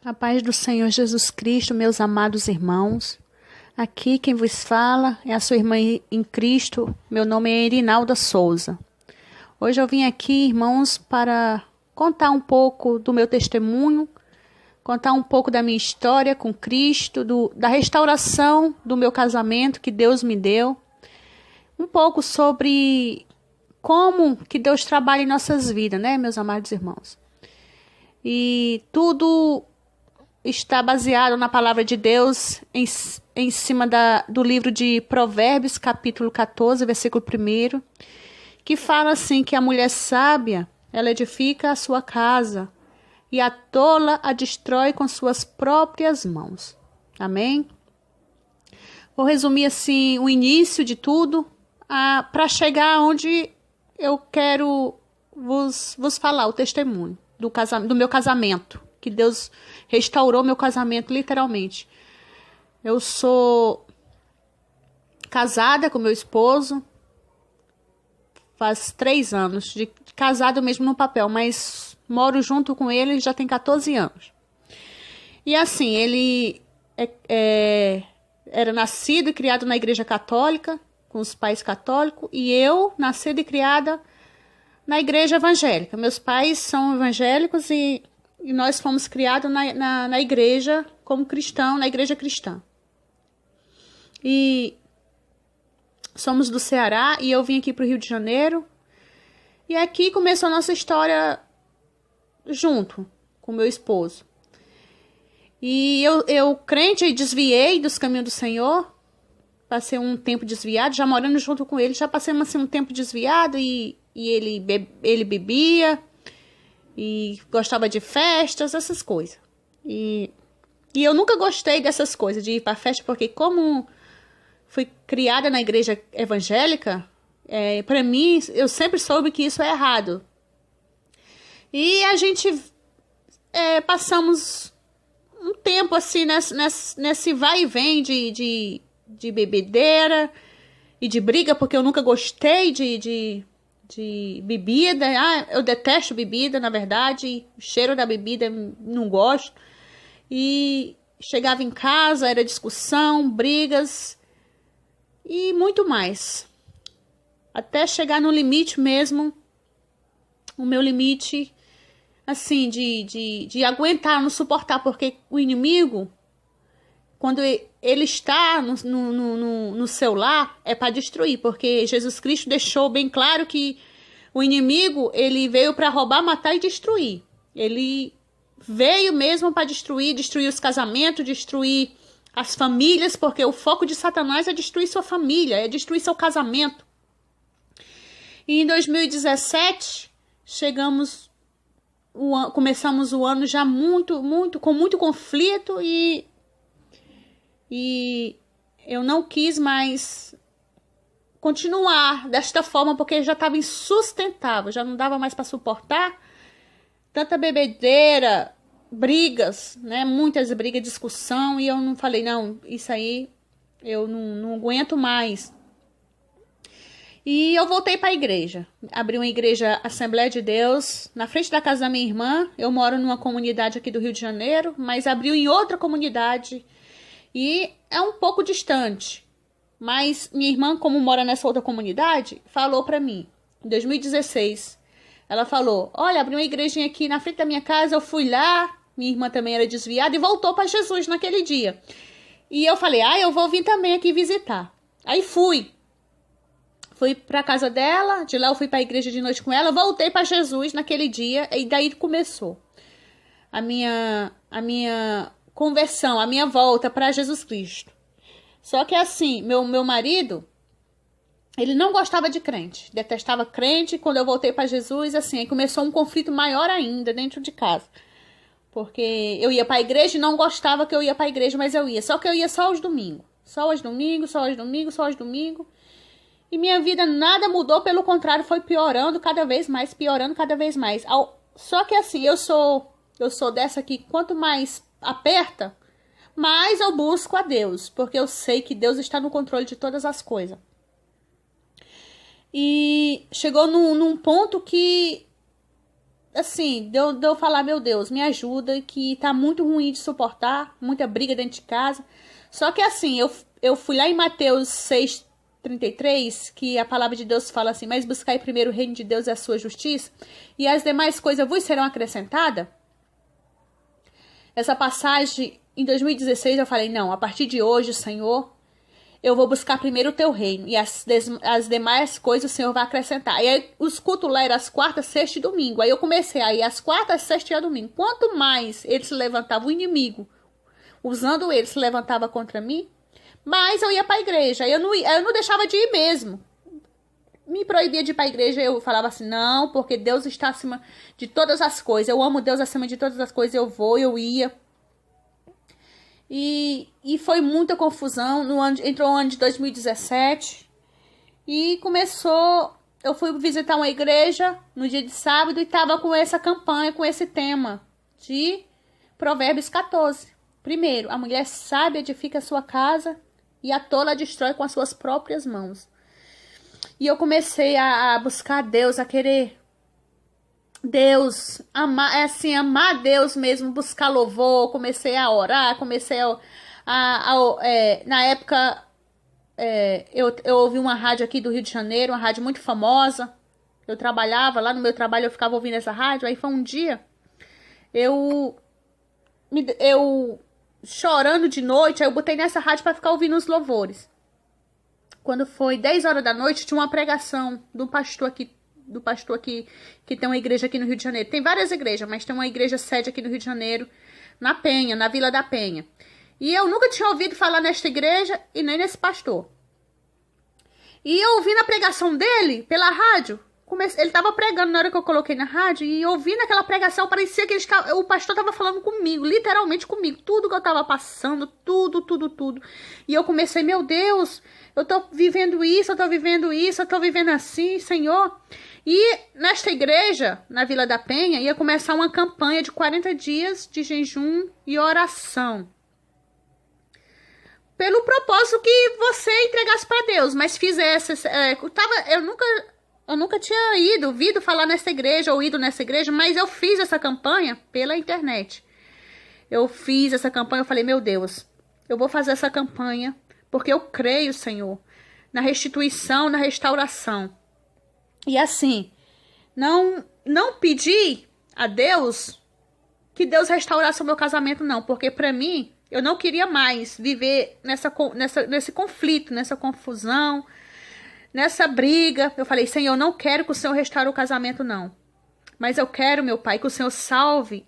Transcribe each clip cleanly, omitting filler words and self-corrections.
A paz do Senhor Jesus Cristo, meus amados irmãos. Aqui quem vos fala é a sua irmã em Cristo. Meu nome é Irinalda Souza. Hoje eu vim aqui, irmãos, para contar um pouco do meu testemunho, contar um pouco da minha história com Cristo, da restauração do meu casamento que Deus me deu. Um pouco sobre como que Deus trabalha em nossas vidas, né, meus amados irmãos? E tudo está baseado na palavra de Deus em cima do livro de Provérbios, capítulo 14, versículo 1, que fala assim, que a mulher sábia, ela edifica a sua casa, e a tola a destrói com suas próprias mãos. Amém? Vou resumir assim o início de tudo, para chegar onde eu quero vos falar o testemunho do meu casamento, que Deus restaurou meu casamento literalmente. Eu sou casada com meu esposo faz 3 anos, de casado mesmo no papel, mas moro junto com ele já tem 14 anos. E assim, ele era nascido e criado na igreja católica, com os pais católicos, e eu nascida e criada na igreja evangélica. Meus pais são evangélicos e nós fomos criados na igreja como cristão, na igreja cristã. E somos do Ceará e eu vim aqui para o Rio de Janeiro. E aqui começou a nossa história junto com meu esposo. E eu crente, desviei dos caminhos do Senhor. Passei um tempo desviado, já morando junto com ele. Já passei assim, um tempo desviado e ele bebia. E gostava de festas, essas coisas. E eu nunca gostei dessas coisas, de ir para festa, porque como fui criada na igreja evangélica, para mim, eu sempre soube que isso é errado. E a gente passamos um tempo assim, nesse vai e vem de bebedeira e de briga, porque eu nunca gostei de bebida. Eu detesto bebida, na verdade. O cheiro da bebida não gosto. E chegava em casa, era discussão, brigas e muito mais. Até chegar no limite mesmo, o meu limite, assim, de aguentar, não suportar, porque o inimigo, quando ele está no seu lar, é para destruir, porque Jesus Cristo deixou bem claro que o inimigo, ele veio para roubar, matar e destruir. Ele veio mesmo para destruir os casamentos, destruir as famílias, porque o foco de Satanás é destruir sua família, é destruir seu casamento. E em 2017, começamos o ano já com muito conflito e eu não quis mais continuar desta forma, porque já estava insustentável, já não dava mais para suportar tanta bebedeira, brigas, né? Muitas brigas, discussão, e eu não falei, não, isso aí eu não aguento mais. E eu voltei para a igreja, abri uma igreja Assembleia de Deus, na frente da casa da minha irmã. Eu moro numa comunidade aqui do Rio de Janeiro, mas abriu em outra comunidade, e é um pouco distante. Mas minha irmã, como mora nessa outra comunidade, falou para mim, em 2016, ela falou, olha, abri uma igrejinha aqui na frente da minha casa, eu fui lá, minha irmã também era desviada e voltou para Jesus naquele dia. E eu falei, eu vou vir também aqui visitar. Aí fui para casa dela, de lá eu fui para a igreja de noite com ela, voltei para Jesus naquele dia, e daí começou a minha conversão, a minha volta para Jesus Cristo. Só que assim, meu marido, ele não gostava de crente, detestava crente. Quando eu voltei para Jesus, assim, aí começou um conflito maior ainda dentro de casa. Porque eu ia para a igreja e não gostava que eu ia para a igreja, mas eu ia. Só que eu ia só aos domingos. Só aos domingos. E minha vida nada mudou, pelo contrário, foi piorando cada vez mais, Só que assim, eu sou dessa que quanto mais aperta, mais eu busco a Deus, porque eu sei que Deus está no controle de todas as coisas. E chegou num ponto que assim, de eu falar, meu Deus, me ajuda, que tá muito ruim de suportar, muita briga dentro de casa. Só que assim, eu fui lá em Mateus 6:33, que a palavra de Deus fala assim, mas buscai primeiro o reino de Deus e a sua justiça, e as demais coisas vos serão acrescentadas. Essa passagem, em 2016, eu falei, não, a partir de hoje, Senhor, eu vou buscar primeiro o teu reino, e as demais coisas o Senhor vai acrescentar. E aí, os cultos lá eram as quartas, sexta e domingo. Aí eu comecei a ir às quartas, sexta e domingo. Quanto mais ele se levantava, o inimigo, usando ele, se levantava contra mim, mais eu ia para a igreja. Aí eu não deixava de ir mesmo. Me proibia de ir para a igreja, eu falava assim, não, porque Deus está acima de todas as coisas. Eu amo Deus acima de todas as coisas, eu ia. E foi muita confusão. Entrou o ano de 2017 e começou. Eu fui visitar uma igreja no dia de sábado e estava com essa campanha, com esse tema de Provérbios 14. Primeiro, a mulher sábia edifica a sua casa e a tola destrói com as suas próprias mãos. E eu comecei a buscar Deus, a querer Deus, amar Deus mesmo, buscar louvor. Comecei a orar, comecei na época, eu ouvi uma rádio aqui do Rio de Janeiro, uma rádio muito famosa. Eu trabalhava lá no meu trabalho, eu ficava ouvindo essa rádio. Aí foi um dia, eu chorando de noite, aí eu botei nessa rádio para ficar ouvindo os louvores. Quando foi 10 horas da noite, tinha uma pregação do pastor aqui, que tem uma igreja aqui no Rio de Janeiro. Tem várias igrejas, mas tem uma igreja sede aqui no Rio de Janeiro, na Penha, na Vila da Penha. E eu nunca tinha ouvido falar nesta igreja e nem nesse pastor. E eu ouvindo a pregação dele pela rádio, ele estava pregando na hora que eu coloquei na rádio, e ouvindo aquela pregação, parecia que o pastor estava falando comigo, literalmente comigo, tudo que eu estava passando, tudo. E eu comecei, meu Deus, eu tô vivendo isso, eu tô vivendo assim, Senhor. E nesta igreja, na Vila da Penha, ia começar uma campanha de 40 dias de jejum e oração. Pelo propósito que você entregasse para Deus, mas fizesse. Eu nunca tinha ouvido falar nessa igreja, ou ido nessa igreja, mas eu fiz essa campanha pela internet. Eu fiz essa campanha, eu falei, meu Deus, eu vou fazer essa campanha, porque eu creio, Senhor, na restituição, na restauração. E assim, não pedi a Deus que Deus restaurasse o meu casamento, não. Porque para mim, eu não queria mais viver nesse conflito, nessa confusão, nessa briga. Eu falei, Senhor, eu não quero que o Senhor restaure o casamento, não. Mas eu quero, meu Pai, que o Senhor salve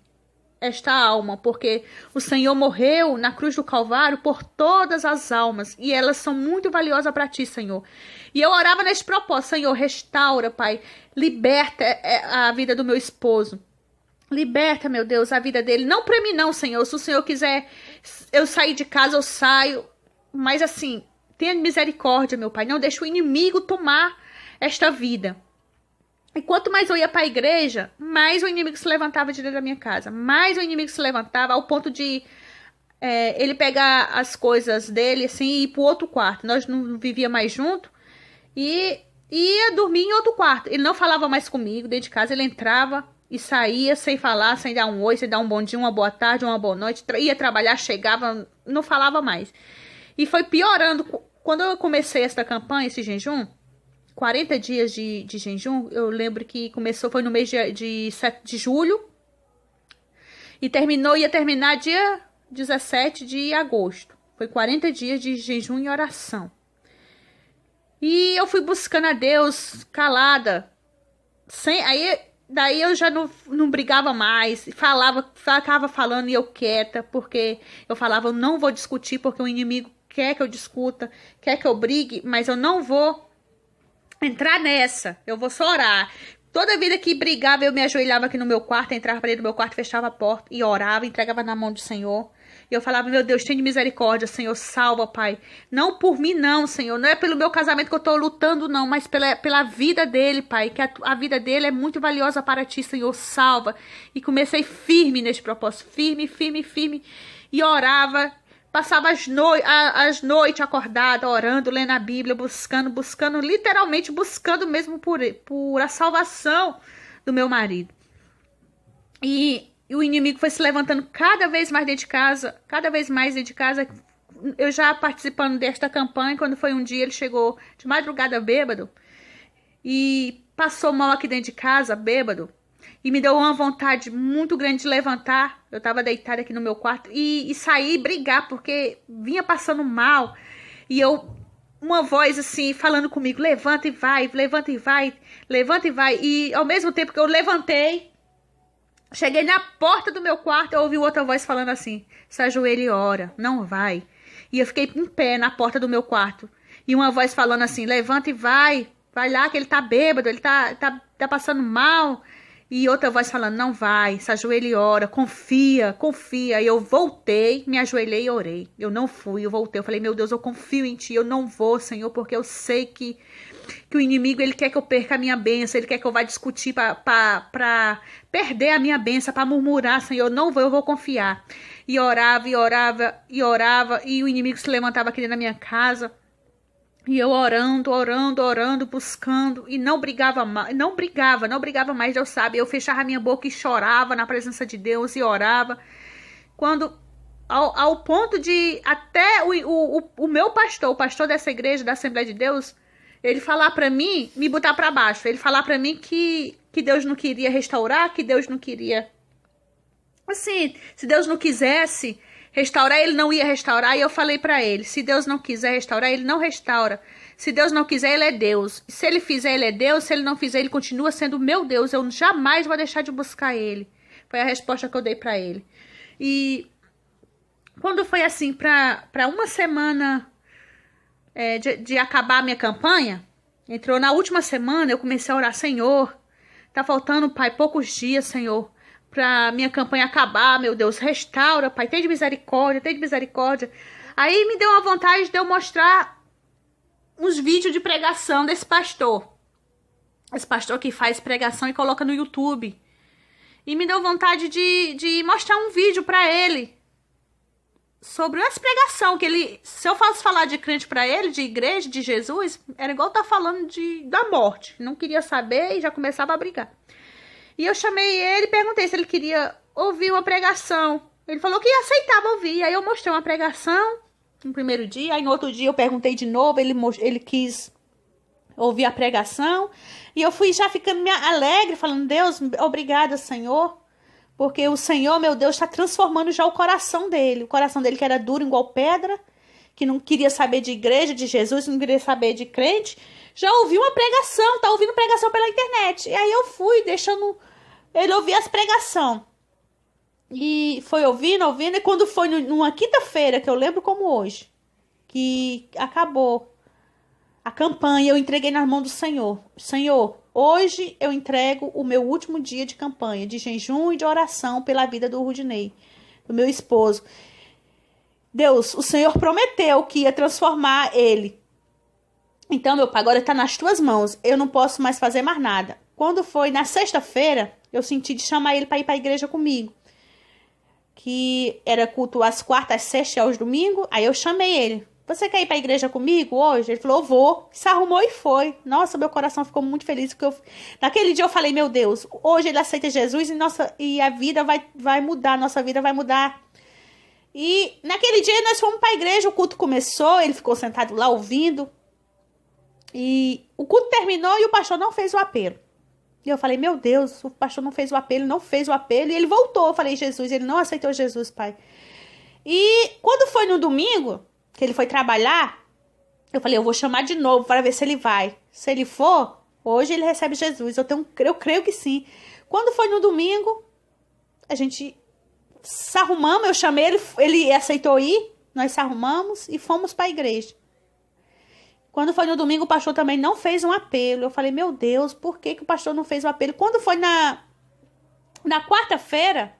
esta alma, porque o Senhor morreu na cruz do Calvário por todas as almas, e elas são muito valiosas para ti, Senhor. E eu orava nesse propósito, Senhor, restaura, Pai, liberta a vida do meu esposo. Liberta, meu Deus, a vida dele. Não para mim não, Senhor. Se o Senhor quiser eu sair de casa, eu saio. Mas assim, tenha misericórdia, meu Pai. Não deixe o inimigo tomar esta vida. E quanto mais eu ia para a igreja, mais o inimigo se levantava de dentro da minha casa. Mais o inimigo se levantava ao ponto de ele pegar as coisas dele assim, e ir para o outro quarto. Nós não vivíamos mais junto. E ia dormir em outro quarto. Ele não falava mais comigo dentro de casa. Ele entrava e saía sem falar, sem dar um oi, sem dar um bom dia, uma boa tarde, uma boa noite. Ia trabalhar, chegava, não falava mais. E foi piorando. Quando eu comecei essa campanha, esse jejum, 40 dias de jejum, eu lembro que foi no mês de julho. E ia terminar dia 17 de agosto. Foi 40 dias de jejum e oração. E eu fui buscando a Deus calada. Daí eu já não brigava mais. Ficava falando e eu quieta. Porque eu falava, eu não vou discutir, porque o inimigo quer que eu discuta, quer que eu brigue, mas eu não vou entrar nessa. Eu vou só orar. Toda vida que brigava, eu me ajoelhava aqui no meu quarto, entrava para dentro do meu quarto, fechava a porta e orava, entregava na mão do Senhor. E eu falava, meu Deus, tenha misericórdia, Senhor, salva, Pai. Não por mim, não, Senhor. Não é pelo meu casamento que eu estou lutando, não, mas pela vida dele, Pai. Que a vida dele é muito valiosa para ti, Senhor, salva. E comecei firme neste propósito, firme. E orava, passava as noites acordada, orando, lendo a Bíblia, buscando, literalmente buscando mesmo por a salvação do meu marido. E o inimigo foi se levantando cada vez mais dentro de casa, cada vez mais dentro de casa. Eu já participando desta campanha, quando foi um dia, ele chegou de madrugada bêbado e passou mal aqui dentro de casa, bêbado. E me deu uma vontade muito grande de levantar. Eu tava deitada aqui no meu quarto e sair e brigar, porque vinha passando mal. E uma voz assim, falando comigo, levanta e vai, levanta e vai, levanta e vai. E ao mesmo tempo que eu levantei, cheguei na porta do meu quarto, eu ouvi outra voz falando assim, se ajoelha e ora, não vai. E eu fiquei em pé na porta do meu quarto. E uma voz falando assim, levanta e vai lá que ele tá bêbado, ele tá passando mal. E outra voz falando, não vai, se ajoelha e ora, confia. E eu voltei, me ajoelhei e orei. Eu não fui, eu voltei. Eu falei, meu Deus, eu confio em ti, eu não vou, Senhor, porque eu sei que o inimigo, ele quer que eu perca a minha bênção, ele quer que eu vá discutir para perder a minha bênção, para murmurar, Senhor, eu não vou, eu vou confiar. E orava, e o inimigo se levantava aqui dentro da minha casa. E eu orando, buscando, e não brigava mais, não brigava mais, Deus sabe. Eu fechava a minha boca e chorava na presença de Deus e orava. Quando, ao ponto de até o meu pastor, o pastor dessa igreja, da Assembleia de Deus, ele falar pra mim, me botar pra baixo. Ele falar pra mim que Deus não queria restaurar, que Deus não queria... Assim, se Deus não quisesse restaurar, ele não ia restaurar. E eu falei pra ele, se Deus não quiser restaurar, ele não restaura. Se Deus não quiser, ele é Deus. Se ele fizer, ele é Deus. Se ele não fizer, ele continua sendo meu Deus. Eu jamais vou deixar de buscar ele. Foi a resposta que eu dei pra ele. E quando foi assim, pra uma semana de acabar a minha campanha, entrou na última semana, eu comecei a orar, Senhor, tá faltando, Pai, poucos dias, Senhor, pra minha campanha acabar, meu Deus, restaura, Pai, tem de misericórdia. Aí me deu uma vontade de eu mostrar uns vídeos de pregação desse pastor. Esse pastor que faz pregação e coloca no YouTube. E me deu vontade de mostrar um vídeo pra ele sobre essa pregação, que ele, se eu fosse falar de crente pra ele, de igreja, de Jesus, era igual tá falando da morte. Não queria saber e já começava a brigar. E eu chamei ele e perguntei se ele queria ouvir uma pregação. Ele falou que aceitava ouvir. Aí eu mostrei uma pregação no primeiro dia. Aí no outro dia eu perguntei de novo. Ele quis ouvir a pregação. E eu fui já ficando alegre, falando, Deus, obrigada, Senhor. Porque o Senhor, meu Deus, está transformando já o coração dele. O coração dele que era duro igual pedra. Que não queria saber de igreja, de Jesus, não queria saber de crente. Já ouviu uma pregação, tá ouvindo pregação pela internet. E aí eu fui deixando ele ouvir as pregação. E foi ouvindo. E quando foi numa quinta-feira, que eu lembro como hoje, que acabou a campanha, eu entreguei nas mãos do Senhor. Senhor, hoje eu entrego o meu último dia de campanha, de jejum e de oração pela vida do Rudinei, do meu esposo. Deus, o Senhor prometeu que ia transformar ele. Então, meu pai, agora está nas tuas mãos. Eu não posso mais fazer mais nada. Quando foi na sexta-feira, eu senti de chamar ele para ir para a igreja comigo. Que era culto às quartas, às sextas e aos domingos. Aí eu chamei ele. Você quer ir para a igreja comigo hoje? Ele falou, vou. Se arrumou e foi. Nossa, meu coração ficou muito feliz. Naquele dia eu falei, meu Deus, hoje ele aceita Jesus e a vida vai mudar. Nossa vida vai mudar. E naquele dia nós fomos para a igreja. O culto começou, ele ficou sentado lá ouvindo. E o culto terminou e o pastor não fez o apelo. E eu falei, meu Deus, o pastor não fez o apelo, e ele voltou. Eu falei, Jesus, ele não aceitou Jesus, pai. E quando foi no domingo, que ele foi trabalhar, eu falei, eu vou chamar de novo para ver se ele vai. Se ele for, hoje ele recebe Jesus. Eu creio que sim. Quando foi no domingo, a gente se arrumamos, eu chamei ele aceitou ir, nós se arrumamos e fomos para a igreja. Quando foi no domingo, o pastor também não fez um apelo. Eu falei, meu Deus, por que o pastor não fez o apelo? Quando foi na quarta-feira,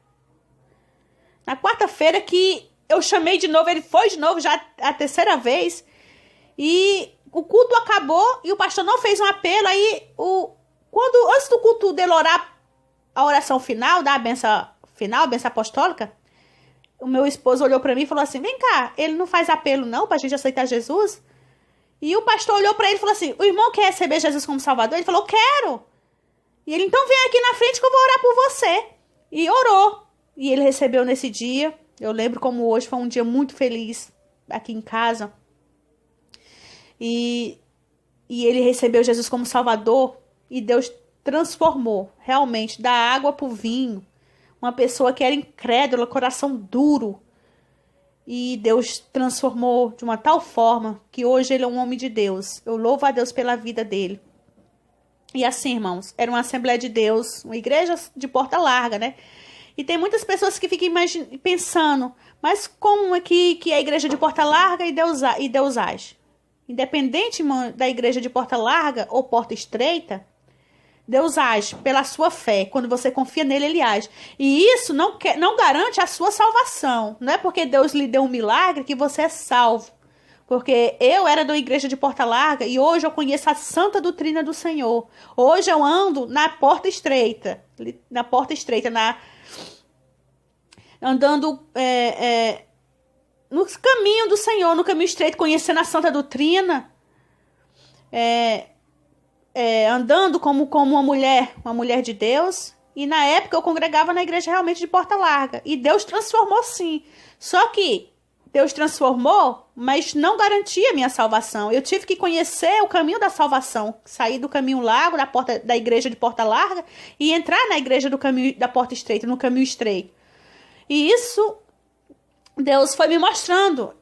que eu chamei de novo, ele foi de novo, já a terceira vez, e o culto acabou, e o pastor não fez um apelo. Aí, antes do culto dele orar a oração final, dar a benção final, a benção apostólica, o meu esposo olhou para mim e falou assim, vem cá, ele não faz apelo não, pra gente aceitar Jesus? E o pastor olhou para ele e falou assim, o irmão quer receber Jesus como Salvador? Ele falou, quero. E ele, então vem aqui na frente que eu vou orar por você. e orou. E ele recebeu nesse dia. Eu lembro como hoje foi um dia muito feliz aqui em casa. E ele recebeu Jesus como Salvador. E Deus transformou realmente da água para o vinho. Uma pessoa que era incrédula, coração duro. E Deus transformou de uma tal forma que hoje ele é um homem de Deus. Eu louvo a Deus pela vida dele. E assim, irmãos, era uma Assembleia de Deus, uma igreja de porta larga, né? E tem muitas pessoas que ficam pensando, mas como é que a igreja de porta larga e Deus age? Independente, irmão, da igreja de porta larga ou porta estreita, Deus age pela sua fé. Quando você confia nele, ele age. E isso não garante a sua salvação. Não é porque Deus lhe deu um milagre que você é salvo. Porque eu era da igreja de porta larga e hoje eu conheço a santa doutrina do Senhor. Hoje eu ando na porta estreita. Andando no caminho do Senhor, no caminho estreito, conhecendo a santa doutrina. Andando como uma mulher de Deus. E na época eu congregava na igreja realmente de porta larga. E Deus transformou sim. Só que Deus transformou, mas não garantia a minha salvação. Eu tive que conhecer o caminho da salvação. Sair do caminho largo, da igreja de porta larga, e entrar na igreja do caminho da porta estreita, no caminho estreito. E isso, Deus foi me mostrando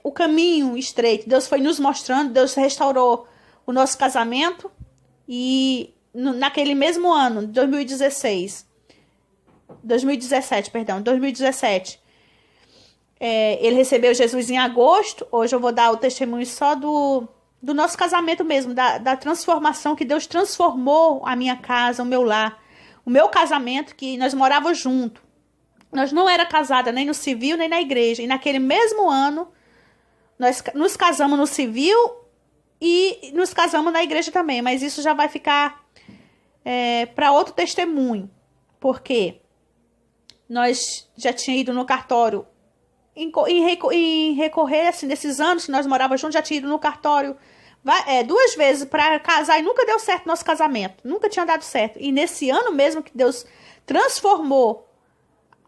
o caminho estreito. Deus foi nos mostrando, Deus restaurou o nosso casamento. E naquele mesmo ano, 2017, ele recebeu Jesus em agosto. Hoje eu vou dar o testemunho só do nosso casamento mesmo, da transformação que Deus transformou a minha casa, o meu lar, o meu casamento, que nós morávamos juntos. Nós não era casada nem no civil, nem na igreja. E naquele mesmo ano, nós nos casamos no civil e nos casamos na igreja também. Mas isso já vai ficar para outro testemunho. Porque nós já tínhamos ido no cartório em recorrer, assim, desses anos que nós morávamos juntos, já tinha ido no cartório 2 vezes para casar e nunca deu certo nosso casamento. Nunca tinha dado certo. E nesse ano mesmo que Deus transformou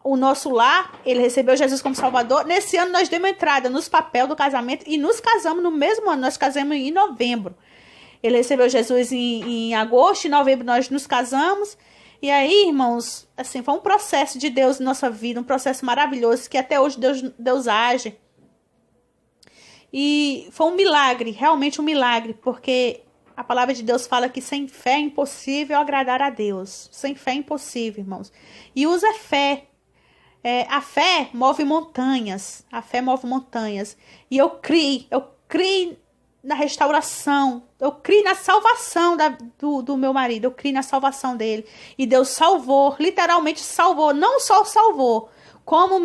o nosso lar, ele recebeu Jesus como Salvador. Nesse ano nós demos entrada nos papéis do casamento e nos casamos no mesmo ano. Nós casamos em novembro. Ele recebeu Jesus em agosto, em novembro nós nos casamos. E aí, irmãos, assim, foi um processo de Deus em nossa vida, um processo maravilhoso, que até hoje Deus age. E foi um milagre, realmente um milagre, porque a palavra de Deus fala que sem fé é impossível agradar a Deus. Sem fé é impossível, irmãos. E usa fé. A fé move montanhas. A fé move montanhas. E eu criei na restauração. Eu criei na salvação do meu marido. Eu criei na salvação dele. E Deus salvou, literalmente salvou. Não só salvou, como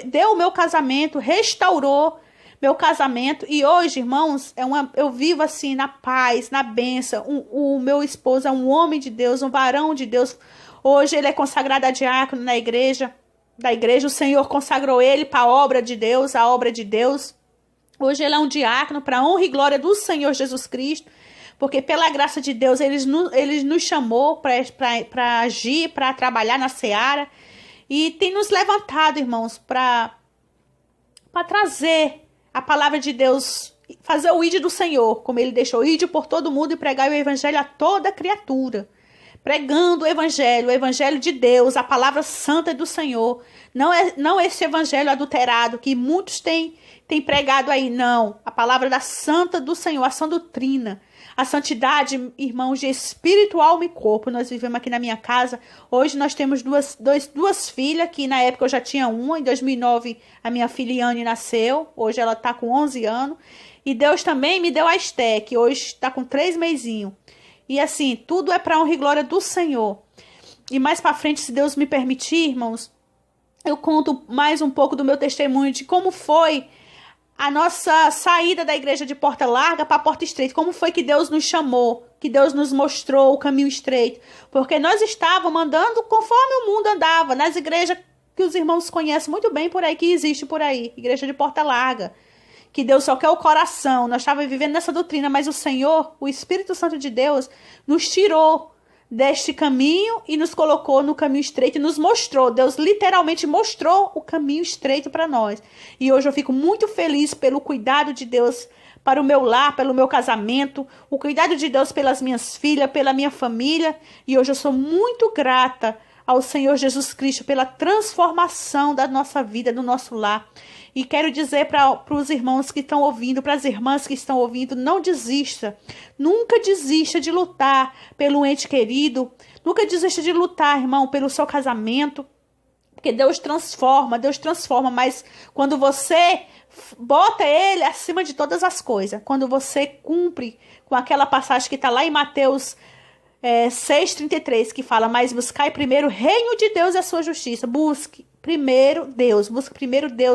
deu o meu casamento, restaurou meu casamento. E hoje, irmãos, eu vivo assim na paz, na bênção. O meu esposo é um homem de Deus, um varão de Deus. Hoje ele é consagrado a diácono na igreja. O Senhor consagrou ele para a obra de Deus, a obra de Deus. Hoje ele é um diácono para a honra e glória do Senhor Jesus Cristo, porque pela graça de Deus ele nos chamou para agir, para trabalhar na seara, e tem nos levantado, irmãos, para trazer a palavra de Deus, fazer o ide do Senhor, como ele deixou, ide por todo mundo e pregar o evangelho a toda criatura. Pregando o evangelho de Deus, a palavra santa do Senhor. Não esse evangelho adulterado que muitos têm pregado aí, não. A palavra da santa do Senhor, a sã doutrina. A santidade, irmãos, de espírito, alma e corpo. Nós vivemos aqui na minha casa. Hoje nós temos duas filhas, que na época eu já tinha uma. Em 2009 a minha filha Iane nasceu. Hoje ela está com 11 anos. E Deus também me deu a Esté, que hoje está com 3 mesinhos. E assim, tudo é para honra e glória do Senhor. E mais para frente, se Deus me permitir, irmãos, eu conto mais um pouco do meu testemunho de como foi a nossa saída da igreja de porta larga para a porta estreita. Como foi que Deus nos chamou, que Deus nos mostrou o caminho estreito. Porque nós estávamos andando conforme o mundo andava, nas igrejas que os irmãos conhecem muito bem por aí, que existe por aí, igreja de porta larga. Que Deus só quer o coração. Nós estávamos vivendo nessa doutrina, mas o Senhor, o Espírito Santo de Deus, nos tirou deste caminho e nos colocou no caminho estreito e nos mostrou. Deus literalmente mostrou o caminho estreito para nós. E hoje eu fico muito feliz pelo cuidado de Deus para o meu lar, pelo meu casamento, o cuidado de Deus pelas minhas filhas, pela minha família. E hoje eu sou muito grata ao Senhor Jesus Cristo pela transformação da nossa vida, do nosso lar. E quero dizer para os irmãos que estão ouvindo, para as irmãs que estão ouvindo, não desista. Nunca desista de lutar pelo ente querido. Nunca desista de lutar, irmão, pelo seu casamento. Porque Deus transforma, mas quando você bota ele acima de todas as coisas, quando você cumpre com aquela passagem que está lá em Mateus 6,33, que fala, mas buscai primeiro o reino de Deus e a sua justiça. Busque primeiro Deus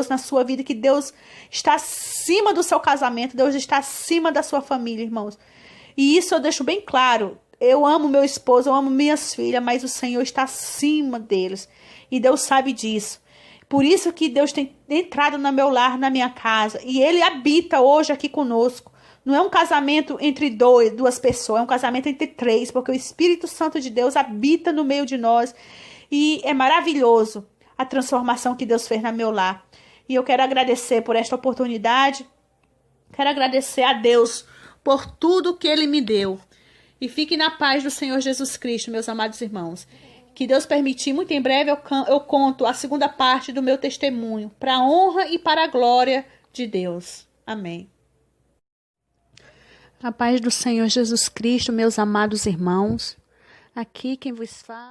na sua vida, que Deus está acima do seu casamento, Deus está acima da sua família, irmãos. E isso eu deixo bem claro. Eu amo meu esposo, eu amo minhas filhas, mas o Senhor está acima deles. E Deus sabe disso. Por isso que Deus tem entrado no meu lar, na minha casa. E Ele habita hoje aqui conosco. Não é um casamento entre duas pessoas, é um casamento entre três, porque o Espírito Santo de Deus habita no meio de nós. E é maravilhoso a transformação que Deus fez no meu lar. E eu quero agradecer por esta oportunidade. Quero agradecer a Deus por tudo que Ele me deu. E fique na paz do Senhor Jesus Cristo, meus amados irmãos. Que Deus permitir, muito em breve eu conto a segunda parte do meu testemunho, para a honra e para a glória de Deus. Amém. A paz do Senhor Jesus Cristo, meus amados irmãos. Aqui quem vos fala...